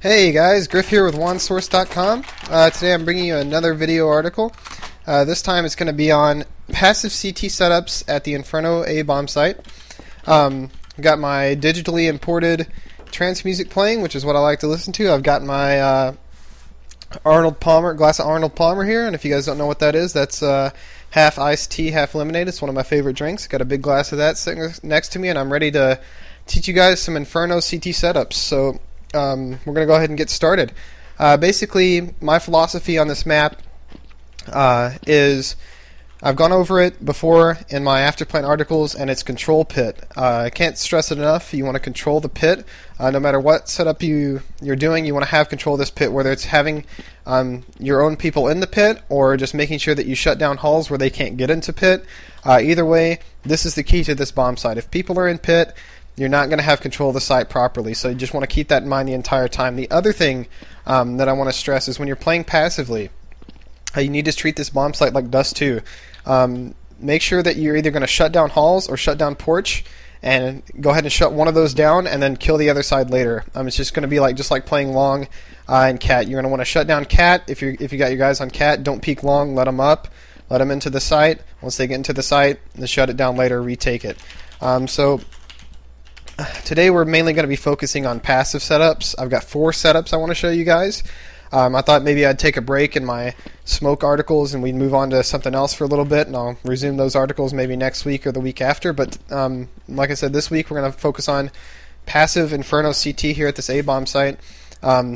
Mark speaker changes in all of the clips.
Speaker 1: Hey guys, Griff here with JuanSource.com. Today I'm bringing you another video article. This time it's going to be on passive CT setups at the Inferno A-bomb site. I've got my digitally imported trance music playing, which is what I like to listen to. I've got my glass of Arnold Palmer here, and if you guys don't know what that is, that's half iced tea, half lemonade. It's one of my favorite drinks. Got a big glass of that sitting next to me, and I'm ready to teach you guys some Inferno CT setups. So we're going to go ahead and get started. Basically, my philosophy on this map is I've gone over it before in my afterplan articles, and it's control pit. I can't stress it enough. You want to control the pit. No matter what setup you're doing, you want to have control of this pit, whether it's having your own people in the pit or just making sure that you shut down halls where they can't get into pit. Either way, this is the key to this bomb site. If people are in pit, you're not going to have control of the site properly, so you just want to keep that in mind the entire time. The other thing that I want to stress is when you're playing passively, you need to treat this bomb site like Dust 2. Make sure that you're either going to shut down halls or shut down porch, and go ahead and shut one of those down and then kill the other side later. It's just going to be just like playing long and cat. You're going to want to shut down cat. If you got your guys on cat, don't peek long, let them up, let them into the site. Once they get into the site, then shut it down later, retake it. So today we're mainly going to be focusing on passive setups. I've got 4 setups I want to show you guys. I thought maybe I'd take a break in my smoke articles and we'd move on to something else for a little bit, and I'll resume those articles maybe next week or the week after. But like I said, this week we're going to focus on passive Inferno CT here at this A-bomb site.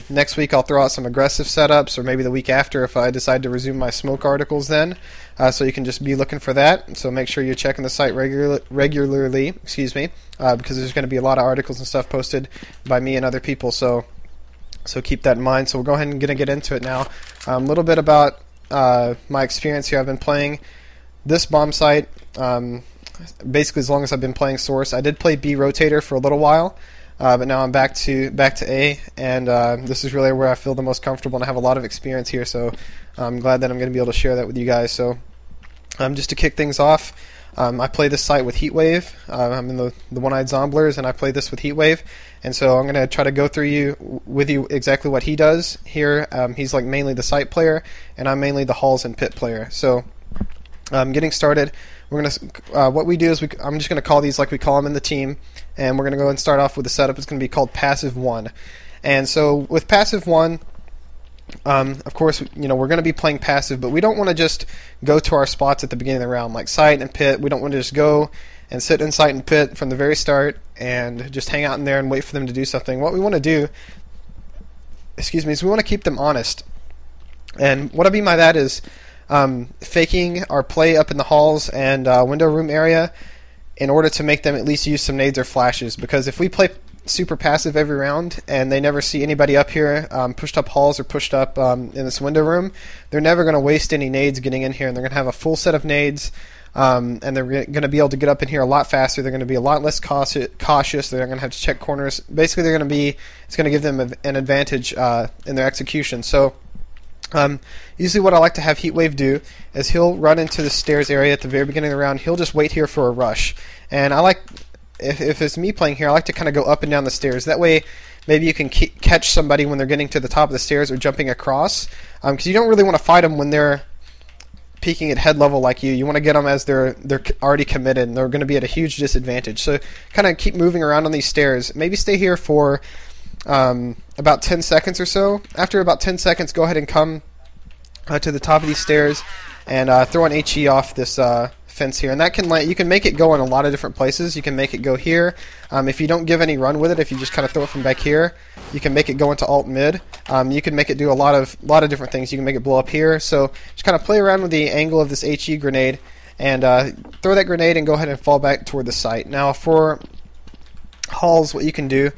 Speaker 1: Next week I'll throw out some aggressive setups, or maybe the week after if I decide to resume my smoke articles then. So you can just be looking for that. So make sure you're checking the site regularly, because there's going to be a lot of articles and stuff posted by me and other people. So keep that in mind. So we'll go ahead and get into it now. A little bit about my experience here. I've been playing this bomb site basically as long as I've been playing Source. I did play B Rotator for a little while, but now I'm back to A, and this is really where I feel the most comfortable and I have a lot of experience here. So I'm glad that I'm going to be able to share that with you guys. So just to kick things off, I play this site with Heatwave. I'm in the One-Eyed Zomblers, and I play this with Heatwave. And so I'm going to try to go through with you exactly what he does here. He's mainly the site player, and I'm mainly the halls and pit player. So getting started, we're going to what we do is I'm just going to call these like we call them in the team, and we're going to go and start off with a setup. It's going to be called Passive 1. And so with Passive 1, of course, we're going to be playing passive, but we don't want to just go to our spots at the beginning of the round, like site and pit. We don't want to just go and sit in site and pit from the very start and just hang out in there and wait for them to do something. What we want to do, is we want to keep them honest. And what I mean by that is faking our play up in the halls and window room area in order to make them at least use some nades or flashes. Because if we play super passive every round and they never see anybody up here pushed up halls or pushed up in this window room, they're never going to waste any nades getting in here, and they're going to have a full set of nades, and they're going to be able to get up in here a lot faster. They're going to be a lot less cautious. They're going to have to check corners. Basically, it's going to give them an advantage in their execution. So usually what I like to have Heatwave do is he'll run into the stairs area at the very beginning of the round. He'll just wait here for a rush, and I like, if it's me playing here, I like to kind of go up and down the stairs. That way, maybe you can catch somebody when they're getting to the top of the stairs or jumping across, because you don't really want to fight them when they're peeking at head level like you. You want to get them as they're already committed, and they're going to be at a huge disadvantage. So kind of keep moving around on these stairs. Maybe stay here for about 10 seconds or so. After about 10 seconds, go ahead and come to the top of these stairs and throw an HE off this fence here, and that you can make it go in a lot of different places. You can make it go here. If you don't give any run with it, if you just kind of throw it from back here, you can make it go into alt mid. You can make it do a lot of different things. You can make it blow up here. So just kind of play around with the angle of this HE grenade and throw that grenade and go ahead and fall back toward the site. Now for halls, what you can do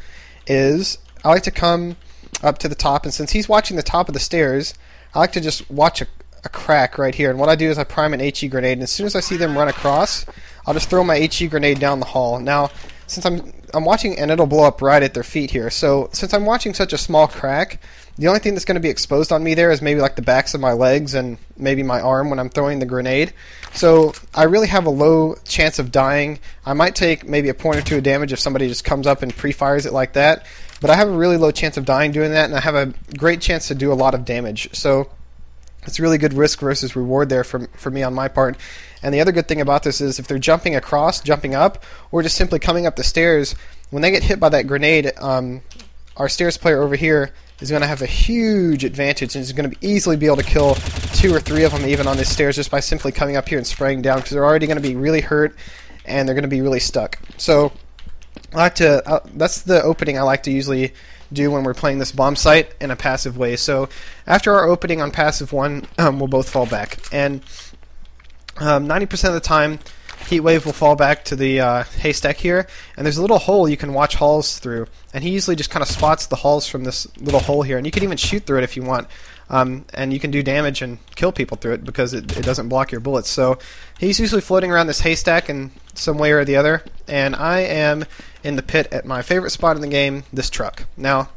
Speaker 1: is I like to come up to the top, and since he's watching the top of the stairs, I like to just watch a crack right here, and what I do is I prime an HE grenade, and as soon as I see them run across, I'll just throw my HE grenade down the hall. Now, since I'm watching, and it'll blow up right at their feet here, so since I'm watching such a small crack, the only thing that's going to be exposed on me there is maybe like the backs of my legs and maybe my arm when I'm throwing the grenade. So I really have a low chance of dying. I might take maybe a point or two of damage if somebody just comes up and pre-fires it like that, but I have a really low chance of dying doing that, and I have a great chance to do a lot of damage. So it's really good risk versus reward there for me on my part. And the other good thing about this is if they're jumping across, jumping up, or just simply coming up the stairs, when they get hit by that grenade, our stairs player over here is going to have a huge advantage and is going to easily be able to kill 2 or 3 of them even on these stairs just by simply coming up here and spraying down, because they're already going to be really hurt and they're going to be really stuck. So I like to that's the opening I like to usually do when we're playing this bomb site in a passive way. So after our opening on passive 1, we'll both fall back, and 90% of the time Heatwave will fall back to the haystack here, and there's a little hole you can watch halls through, and he usually just kind of spots the halls from this little hole here, and you can even shoot through it if you want, and you can do damage and kill people through it because it doesn't block your bullets. So he's usually floating around this haystack in some way or the other, and I am in the pit at my favorite spot in the game, this truck. Now,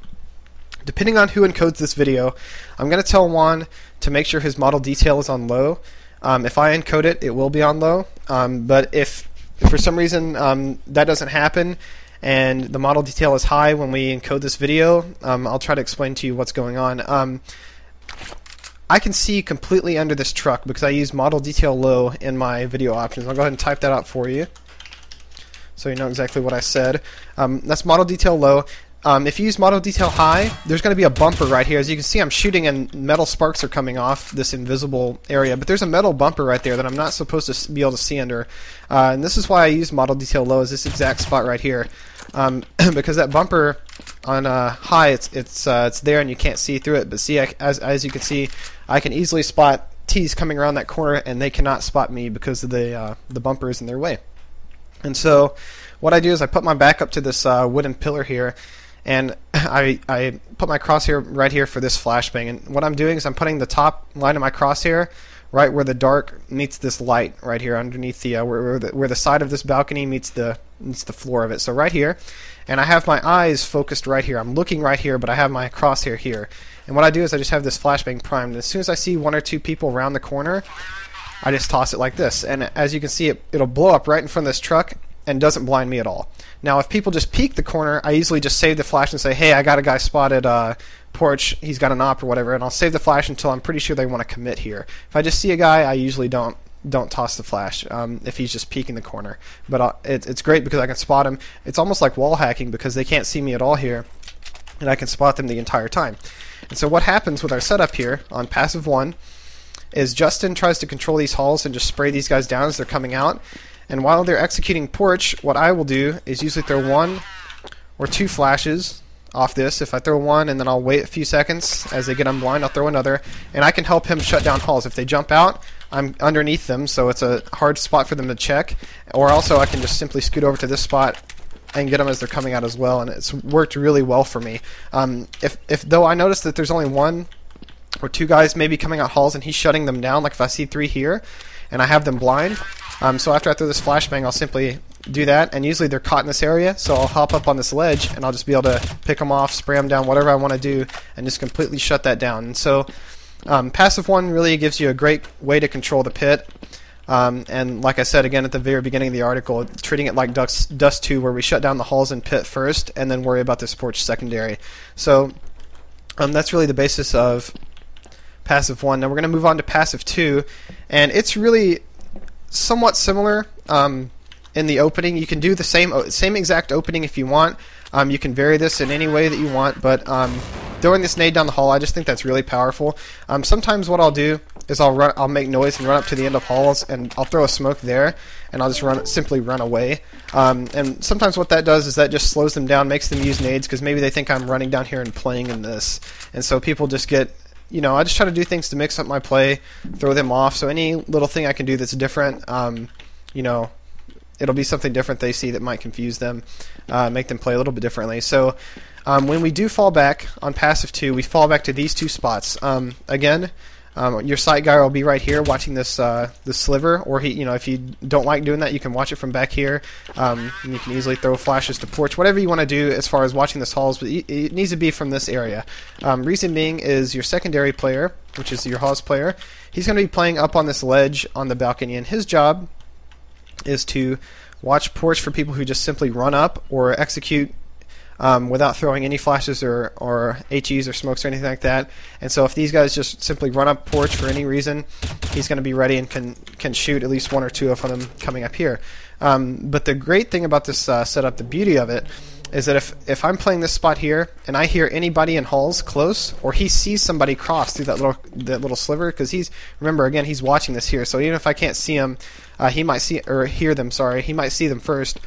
Speaker 1: depending on who encodes this video, I'm going to tell Juan to make sure his model detail is on low. If I encode it, it will be on low, but if for some reason that doesn't happen and the model detail is high when we encode this video, I'll try to explain to you what's going on. I can see completely under this truck because I use model detail low in my video options. I'll go ahead and type that out for you so you know exactly what I said. That's model detail low. If you use model detail high, there's going to be a bumper right here. As you can see, I'm shooting and metal sparks are coming off this invisible area, but there's a metal bumper right there that I'm not supposed to be able to see under. And this is why I use model detail low, is this exact spot right here. Because that bumper on high, it's there and you can't see through it. But see, as you can see, I can easily spot T's coming around that corner, and they cannot spot me because of the bumper is in their way. And so what I do is I put my back up to this wooden pillar here, and I put my crosshair right here for this flashbang. And what I'm doing is I'm putting the top line of my crosshair right where the dark meets this light right here underneath the where the side of this balcony meets the floor of it. So right here, and I have my eyes focused right here. I'm looking right here, but I have my crosshair here. And what I do is I just have this flashbang primed. And as soon as I see 1 or 2 people around the corner, I just toss it like this. And as you can see, it'll blow up right in front of this truck and doesn't blind me at all. Now, if people just peek the corner, I usually just save the flash and say, hey, I got a guy spotted porch, he's got an op or whatever, and I'll save the flash until I'm pretty sure they want to commit here. If I just see a guy, I usually don't toss the flash if he's just peeking the corner. But it's great because I can spot him. It's almost like wall hacking because they can't see me at all here, and I can spot them the entire time. And so what happens with our setup here on passive 1 is Justin tries to control these halls and just spray these guys down as they're coming out. And while they're executing porch, what I will do is usually throw 1 or 2 flashes off this. If I throw 1 and then I'll wait a few seconds as they get unblind, I'll throw another, and I can help him shut down halls. If they jump out, I'm underneath them, so it's a hard spot for them to check. Or also I can just simply scoot over to this spot and get them as they're coming out as well, and it's worked really well for me. If though I notice that there's only 1 or 2 guys maybe coming out halls and he's shutting them down, like if I see 3 here and I have them blind, so after I throw this flashbang, I'll simply do that, and usually they're caught in this area, so I'll hop up on this ledge and I'll just be able to pick them off, spray them down, whatever I want to do, and just completely shut that down. And so passive 1 really gives you a great way to control the pit. And like I said again at the very beginning of the article, treating it like Dust 2, where we shut down the halls and pit first and then worry about this porch secondary. So that's really the basis of passive 1. Now we're going to move on to passive 2, and it's really somewhat similar in the opening. You can do the same exact opening if you want. You can vary this in any way that you want, but throwing this nade down the hall, I just think that's really powerful. Sometimes what I'll do is I'll make noise and run up to the end of halls, and I'll throw a smoke there, and I'll just simply run away. And sometimes what that does is that just slows them down, makes them use nades, because maybe they think I'm running down here and playing in this. And so people just get, I just try to do things to mix up my play, throw them off. So any little thing I can do that's different, it'll be something different they see that might confuse them, make them play a little bit differently. So when we do fall back on passive 2, we fall back to these 2 spots. Again, your sight guy will be right here watching this sliver, or if you don't like doing that, you can watch it from back here. And you can easily throw flashes to porch, whatever you want to do as far as watching this halls, but it needs to be from this area. Reason being is your secondary player, which is your halls player, he's going to be playing up on this ledge on the balcony, and his job is to watch porch for people who just simply run up or execute without throwing any flashes or HEs or smokes or anything like that. And so if these guys just simply run up porch for any reason, he's going to be ready and can shoot at least one or two of them coming up here. But the great thing about this setup, the beauty of it, is that if I'm playing this spot here and I hear anybody in halls close, or he sees somebody cross through that little sliver, because remember again, he's watching this here, so even if I can't see him, he might see or hear them. Sorry, he might see them first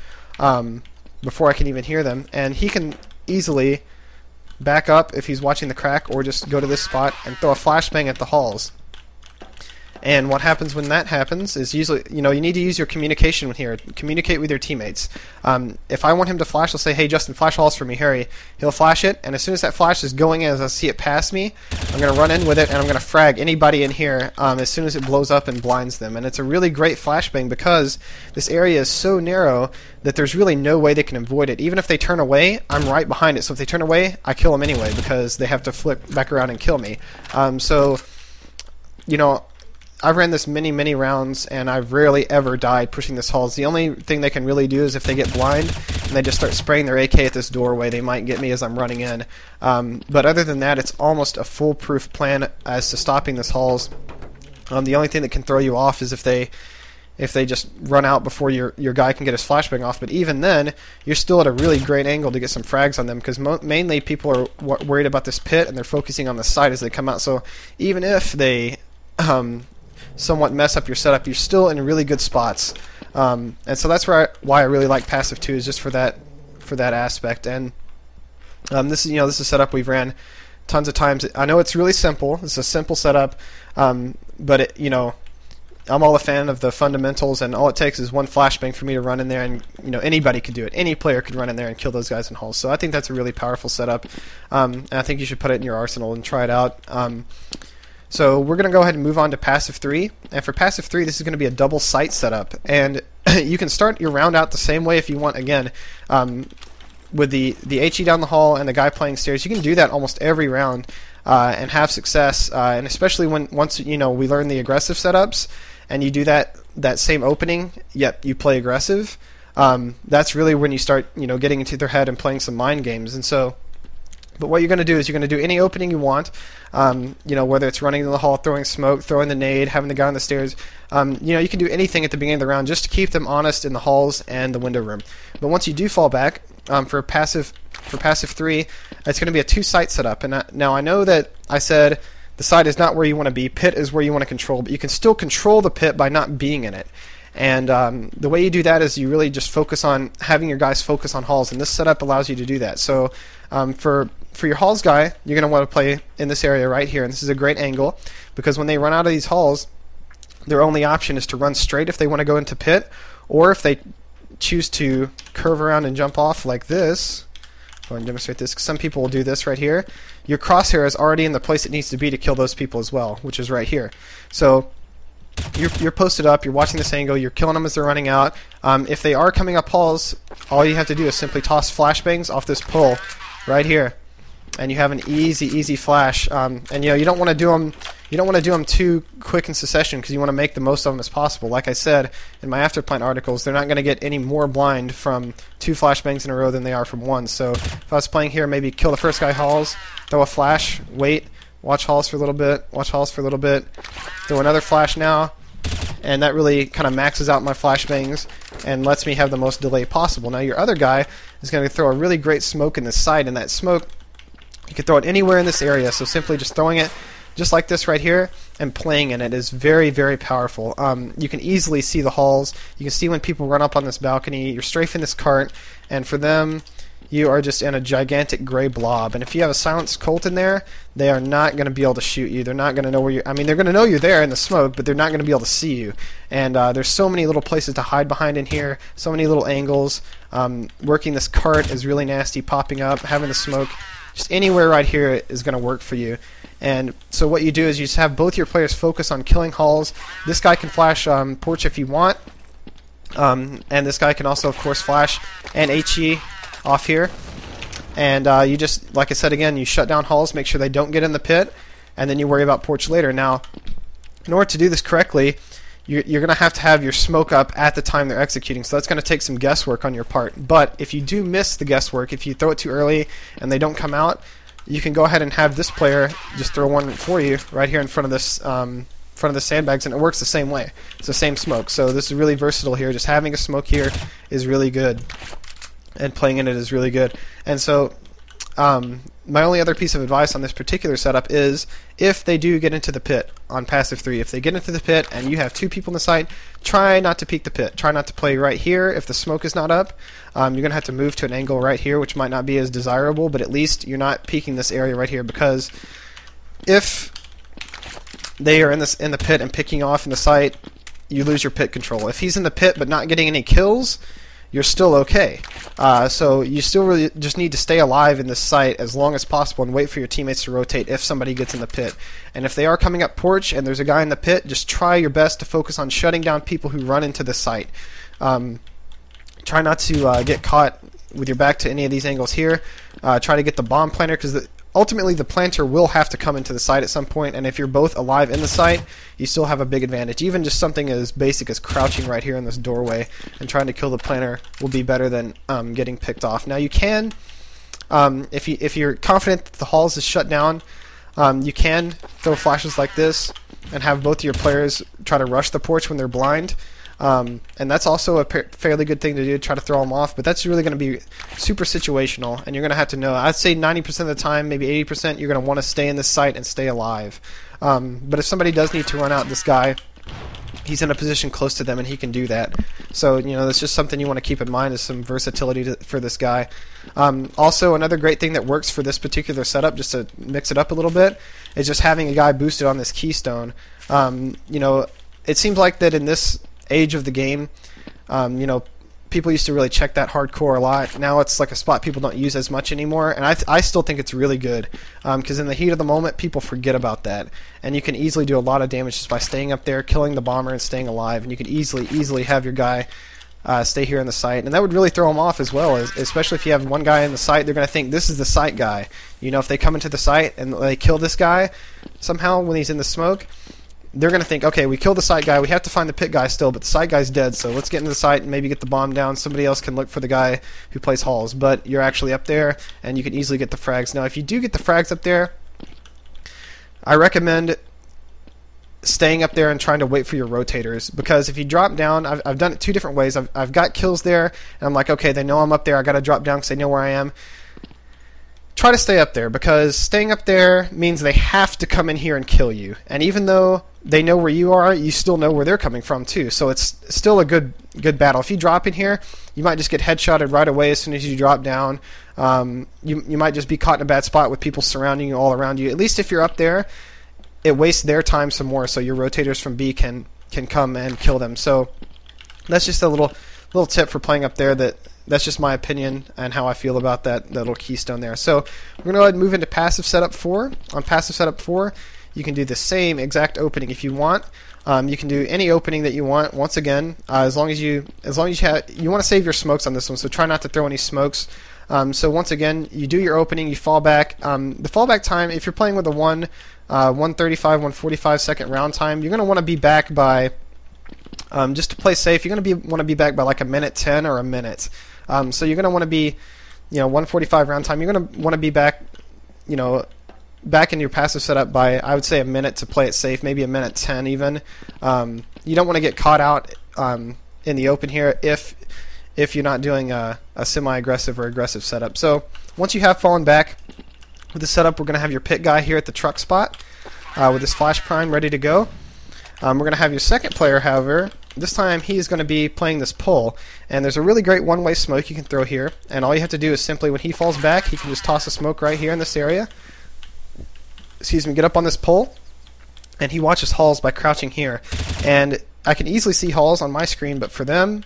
Speaker 1: before I can even hear them, and he can easily back up if he's watching the crack, or just go to this spot and throw a flashbang at the halls. And what happens when that happens is usually, you need to use your communication here. Communicate with your teammates. If I want him to flash, I'll say, hey, Justin, flash halls for me, Harry. He'll flash it, and as soon as that flash is going in, as I see it pass me, I'm going to run in with it, and I'm going to frag anybody in here as soon as it blows up and blinds them. And it's a really great flashbang because this area is so narrow that there's really no way they can avoid it. Even if they turn away, I'm right behind it. So if they turn away, I kill them anyway because they have to flip back around and kill me. I've ran this many rounds, and I've rarely ever died pushing this halls. The only thing they can really do is if they get blind and they just start spraying their AK at this doorway, they might get me as I'm running in. But other than that, it's almost a foolproof plan as to stopping this halls. The only thing that can throw you off is if they just run out before your guy can get his flashbang off. But even then, you're still at a really great angle to get some frags on them, because mainly people are worried about this pit, and they're focusing on the side as they come out. So even if they somewhat mess up your setup, you're still in really good spots. And so that's why I really like passive 2, is just for that aspect. And this is a setup we've ran tons of times. I know it's really simple. It's a simple setup, but I'm all a fan of the fundamentals, and all it takes is one flashbang for me to run in there, and anybody could do it. Any player could run in there and kill those guys in halls. So I think that's a really powerful setup, and I think you should put it in your arsenal and try it out. So we're going to go ahead and move on to passive 3. And for passive 3, this is going to be a double sight setup. And you can start your round out the same way if you want. Again, with the HE down the hall and the guy playing stairs, you can do that almost every round and have success. And especially once we learn the aggressive setups, and you do that same opening, yet you play aggressive. That's really when you start getting into their head and playing some mind games. And so. But what you're going to do is you're going to do any opening you want, whether it's running in the hall, throwing smoke, throwing the nade, having the guy on the stairs. You can do anything at the beginning of the round just to keep them honest in the halls and the window room. But once you do fall back, for passive 3, it's going to be a 2-site setup. And now I know that I said the site is not where you want to be. Pit is where you want to control, but you can still control the pit by not being in it. And the way you do that is you really just focus on having your guys focus on halls, and this setup allows you to do that. So for your halls guy, you're going to want to play in this area right here, and this is a great angle because when they run out of these halls, their only option is to run straight if they want to go into pit, or if they choose to curve around and jump off like this. Go ahead and demonstrate this, because some people will do this right here. Your crosshair is already in the place it needs to be to kill those people as well, which is right here. So you're posted up, you're watching this angle, you're killing them as they're running out. If they are coming up halls, all you have to do is simply toss flashbangs off this pole right here, and you have an easy flash. And you don't want to do them. You don't want to do them too quick in succession because you want to make the most of them as possible. Like I said in my afterplant articles, they're not going to get any more blind from 2 flashbangs in a row than they are from 1. So if I was playing here, maybe kill the first guy halls, throw a flash, wait, watch halls for a little bit, watch halls for a little bit, throw another flash now, and that really kind of maxes out my flashbangs and lets me have the most delay possible. Now your other guy is going to throw a really great smoke in this side, and that smoke, you can throw it anywhere in this area, so simply just throwing it just like this right here and playing in it is very powerful. You can easily see the halls, you can see when people run up on this balcony, you're strafing this cart, and for them, you are just in a gigantic gray blob. And if you have a silenced Colt in there, they are not going to be able to shoot you. They're not going to know where you. I mean, they're going to know you're there in the smoke, but they're not going to be able to see you. And there's so many little places to hide behind in here, so many little angles. Working this cart is really nasty, popping up, having the smoke. Just anywhere right here is going to work for you. And so what you do is you just have both your players focus on killing halls. This guy can flash porch if you want. And this guy can also, of course, flash and HE off here. And you just, like I said again, you shut down halls, make sure they don't get in the pit, and then you worry about porch later. Now, in order to do this correctly, you're going to have your smoke up at the time they're executing, so that's going to take some guesswork on your part. But if you do miss the guesswork, if you throw it too early and they don't come out, you can go ahead and have this player just throw one for you right here in front of this front of the sandbags, and it works the same way. It's the same smoke. So this is really versatile here. Just having a smoke here is really good, and playing in it is really good. And so my only other piece of advice on this particular setup is if they do get into the pit on passive 3, if they get into the pit and you have 2 people in the site, try not to peek the pit. Try not to play right here if the smoke is not up. You're going to have to move to an angle right here, which might not be as desirable, but at least you're not peeking this area right here, because if they are in the pit and picking off in the site, you lose your pit control. If he's in the pit but not getting any kills, you're still okay. So you still really just need to stay alive in this site as long as possible and wait for your teammates to rotate if somebody gets in the pit. And if they are coming up porch and there's a guy in the pit, just try your best to focus on shutting down people who run into the site. Try not to get caught with your back to any of these angles here. Try to get the bomb planter, because ultimately the planter will have to come into the site at some point, and if you're both alive in the site, you still have a big advantage. Even just something as basic as crouching right here in this doorway and trying to kill the planter will be better than getting picked off. Now you can, if you're confident that the halls is shut down, you can throw flashes like this and have both of your players try to rush the porch when they're blind. And that's also a fairly good thing to do, try to throw them off, but that's really going to be super situational, and you're going to have to know. I'd say 90% of the time, maybe 80%, you're going to want to stay in this site and stay alive. But if somebody does need to run out this guy, he's in a position close to them and he can do that. So, that's just something you want to keep in mind, is some versatility for this guy. Also, another great thing that works for this particular setup, just to mix it up a little bit, is just having a guy boosted on this keystone. It seems like that in this age of the game, people used to really check that hardcore a lot. Now it's like a spot people don't use as much anymore, and I still think it's really good, because in the heat of the moment, people forget about that, and you can easily do a lot of damage just by staying up there, killing the bomber, and staying alive, and you can easily have your guy stay here in the site, and that would really throw them off as well, especially if you have one guy in the site. They're going to think this is the site guy. If they come into the site and they kill this guy somehow when he's in the smoke, they're going to think, okay, we killed the site guy, we have to find the pit guy still, but the site guy's dead, so let's get into the site and maybe get the bomb down. Somebody else can look for the guy who plays halls, but you're actually up there, and you can easily get the frags. Now, if you do get the frags up there, I recommend staying up there and trying to wait for your rotators, because if you drop down, I've done it 2 different ways. I've got kills there, and I'm like, okay, they know I'm up there, I got to drop down because they know where I am. Try to stay up there, because staying up there means they have to come in here and kill you. And even though they know where you are, you still know where they're coming from too. So it's still a good battle. If you drop in here, you might just get headshotted right away as soon as you drop down. You might just be caught in a bad spot with people surrounding you all around you. At least if you're up there, it wastes their time some more, so your rotators from B can come and kill them. So that's just a little tip for playing up there. That's just my opinion and how I feel about that little keystone there. So we're going to go ahead and move into passive setup 4. On passive setup 4, you can do the same exact opening if you want. You can do any opening that you want. Once again, as long as you want to save your smokes on this one, so try not to throw any smokes. So once again, you do your opening, you fall back. The fallback time, if you're playing with a 135, 145 second round time, you're going to want to be back by, just to play safe, you're going to want to be back by like a minute 10 or a minute. So you're going to want to be, 145 round time. You're going to want to be back, back in your passive setup by, I would say, a minute to play it safe, maybe a minute 10 even. You don't want to get caught out in the open here if you're not doing a semi-aggressive or aggressive setup. So once you have fallen back with the setup, we're going to have your pit guy here at the truck spot with his flash prime ready to go. We're going to have your second player, however. This time he's going to be playing this pull, and there's a really great one-way smoke you can throw here, and all you have to do is simply, when he falls back, he can just toss a smoke right here in this area. Get up on this pole, and he watches halls by crouching here. And I can easily see halls on my screen, but for them,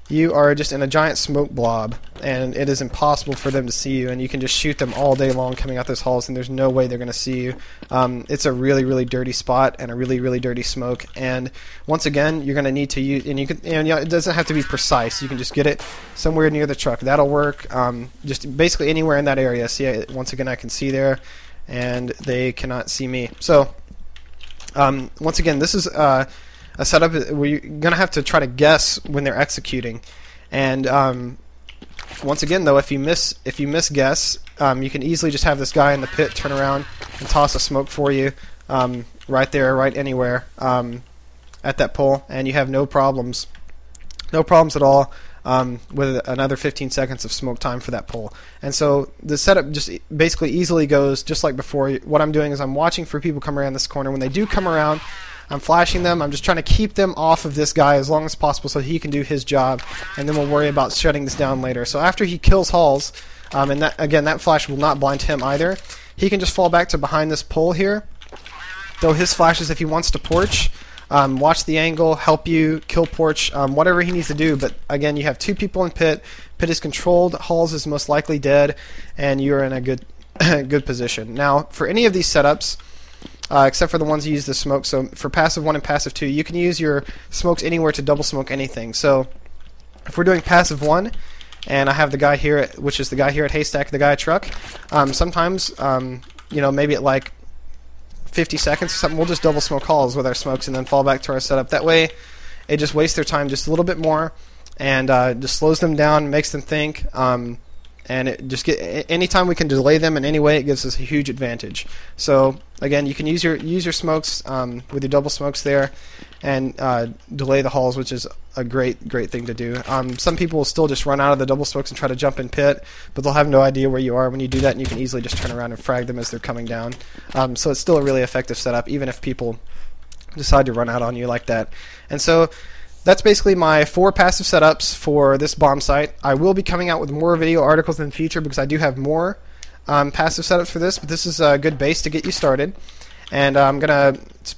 Speaker 1: you are just in a giant smoke blob, and it is impossible for them to see you, and you can just shoot them all day long coming out those halls, and there's no way they're going to see you. It's a really dirty spot and a really dirty smoke, and once again, you're going to need to use, and it doesn't have to be precise. You can just get it somewhere near the truck. That'll work. Just basically anywhere in that area. See, once again, I can see there, and they cannot see me. So once again, this is a setup where you're gonna have to try to guess when they're executing. And once again, though, if you miss guess, you can easily just have this guy in the pit turn around and toss a smoke for you right there, right anywhere at that pole, and you have no problems at all with another 15 seconds of smoke time for that pole. And so the setup just basically easily goes just like before. What I'm doing is I'm watching for people come around this corner. When they do come around, I'm flashing them. I'm just trying to keep them off of this guy as long as possible so he can do his job, and then we'll worry about shutting this down later. So after he kills Halls, and that, again, that flash will not blind him either, he can just fall back to behind this pole here, throw his flashes if he wants to porch, watch the angle, help you kill porch, whatever he needs to do. But again, you have two people in pit. Pit is controlled. Halls is most likely dead, and you're in a good position. Now, for any of these setups, except for the ones you use the smoke, so for passive 1 and passive 2, you can use your smokes anywhere to double smoke anything. So if we're doing passive 1, and I have the guy here, which is the guy here at Haystack, the guy at Truck, sometimes, maybe at like 50 seconds or something, we'll just double smoke Halls with our smokes and then fall back to our setup. That way, it just wastes their time just a little bit more, and just slows them down, makes them think, and it just anytime we can delay them in any way, it gives us a huge advantage. So again, you can use your smokes with your double smokes there, and delay the Halls, which is a great thing to do. Some people will still just run out of the double smokes and try to jump in pit, but they'll have no idea where you are when you do that, and you can easily just turn around and frag them as they're coming down. So it's still a really effective setup, even if people decide to run out on you like that. And so that's basically my 4 passive setups for this bomb site. I will be coming out with more video articles in the future because I do have more passive setups for this, but this is a good base to get you started. And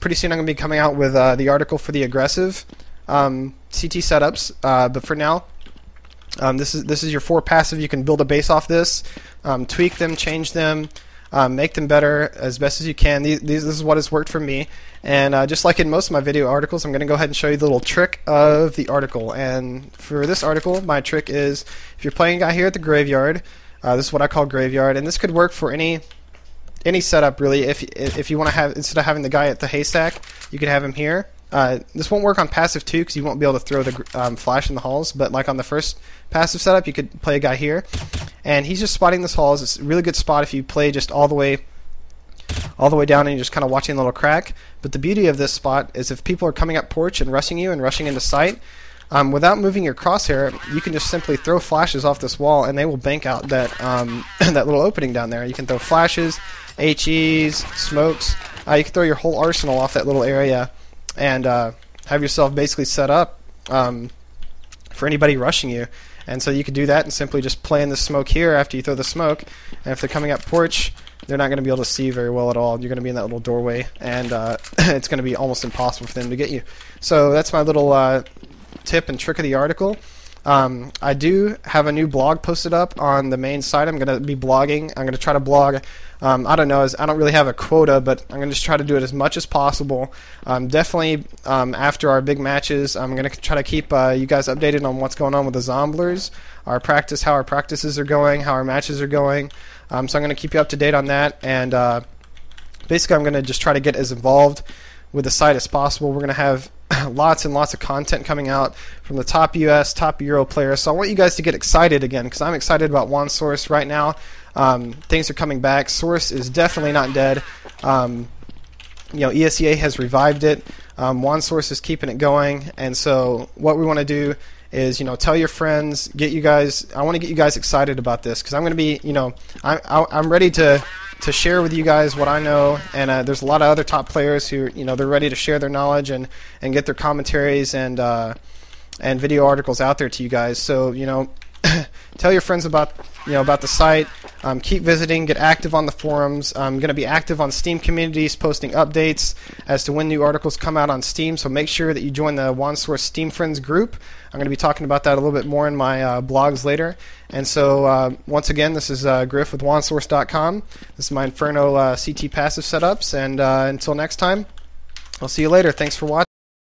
Speaker 1: pretty soon I'm going to be coming out with the article for the aggressive CT setups. But for now, this is your 4 passive. You can build a base off this, tweak them, change them, make them better as best as you can. This is what has worked for me. And just like in most of my video articles, I'm going to go ahead and show you the little trick of the article. And for this article, my trick is if you're playing a guy here at the graveyard, this is what I call graveyard, and this could work for any setup really. If you want to have, instead of having the guy at the haystack, you could have him here. This won't work on passive 2 because you won't be able to throw the flash in the halls, but like on the first passive setup, you could play a guy here, and he's just spotting this halls. It's a really good spot if you play just all the way down and you're just kind of watching a little crack. But the beauty of this spot is if people are coming up porch and rushing you and rushing into sight, without moving your crosshair, you can just simply throw flashes off this wall, and they will bank out that that little opening down there. You can throw flashes, HEs, smokes. You can throw your whole arsenal off that little area, and have yourself basically set up for anybody rushing you. And so you could do that and simply just play in the smoke here after you throw the smoke, and if they're coming up porch, they're not going to be able to see very well at all. You're going to be in that little doorway, and it's going to be almost impossible for them to get you. So that's my little tip and trick of the article. I do have a new blog posted up on the main site. I'm going to be blogging. I'm going to try to blog. I don't know. I don't really have a quota, but I'm going to just try to do it as much as possible. Definitely after our big matches, I'm going to try to keep you guys updated on what's going on with the Zomblers, how our practices are going, how our matches are going. So I'm going to keep you up to date on that, and basically I'm going to just try to get as involved with the site as possible. We're going to have lots and lots of content coming out from the top US, top Euro players. So I want you guys to get excited again, because I'm excited about JuanSource right now. Things are coming back. Source is definitely not dead. ESEA has revived it. JuanSource is keeping it going, and so what we want to do is, tell your friends, I want to get you guys excited about this, because I'm going to be, I'm ready to share with you guys what I know, and there's a lot of other top players who, they're ready to share their knowledge and get their commentaries and video articles out there to you guys. So, tell your friends about the site. Keep visiting, get active on the forums. I'm going to be active on Steam communities, posting updates as to when new articles come out on Steam, so make sure that you join the JuanSource Steam Friends group. I'm going to be talking about that a little bit more in my blogs later. And so, once again, this is Griff with JuanSource.com. This is my Inferno CT passive setups, and until next time, I'll see you later. Thanks for watching.